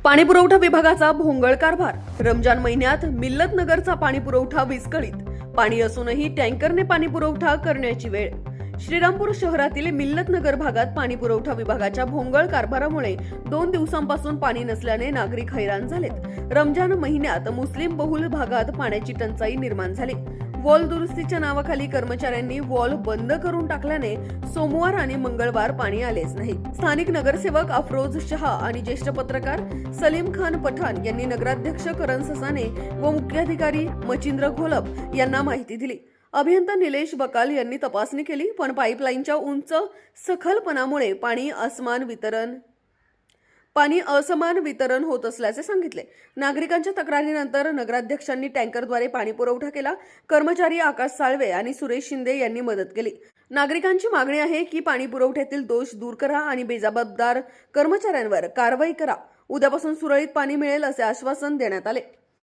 पाणी पुरवठा विभागाचा भोंगळ कारभार। रमजान महिन्यात मिल्लत नगरचा पाणी पुरवठा विस्कळीत। पाणी असूनही टँकरने पाणी पुरवठा करण्याची वेळ। श्रीरामपूर शहरातील मिल्लत नगर भागात पाणी पुरवठा विभागाच्या भोंगळ कारभारामुळे 2 दिवसांपासून पाणी नसल्याने नागरिक हैराण झालेत। रमजान महिन्यात मुस्लिम बहुल भागात पाण्याची टंचाई निर्माण झाली। वॉल दुरुस्तीच्या नावाखाली कर्मचाऱ्यांनी वॉल बंद करून टाकल्याने सोमवार आणि मंगळवार पाणी आलेच नाही। स्थानिक नगरसेवक अफरोज शहा आणि ज्येष्ठ पत्रकार सलीम खान पठाण यांनी नगराध्यक्ष करण ससाने व मुख्याधिकारी मचिंद्र घोलप यांना माहिती दिली। अभियंता निलेश बकाल यांनी तपासणी केली, पण पाईपलाईनच्या उंच सखलपणामुळे पाणी असमान वितरण होत असल्याचे सांगितले। नागरिकांच्या तक्रारीनंतर नगराध्यक्षांनी टँकरद्वारे पाणी पुरवठा केला। कर्मचारी आकाश साळवे आणि सुरेश शिंदे यांनी मदत केली। नागरिकांची मागणी आहे की पाणी पुरवठ्यातील दोष दूर करा आणि बेजबाबदार कर्मचाऱ्यांवर कारवाई करा। उद्यापासून सुरळीत पाणी मिळेल असे आश्वासन देण्यात आले।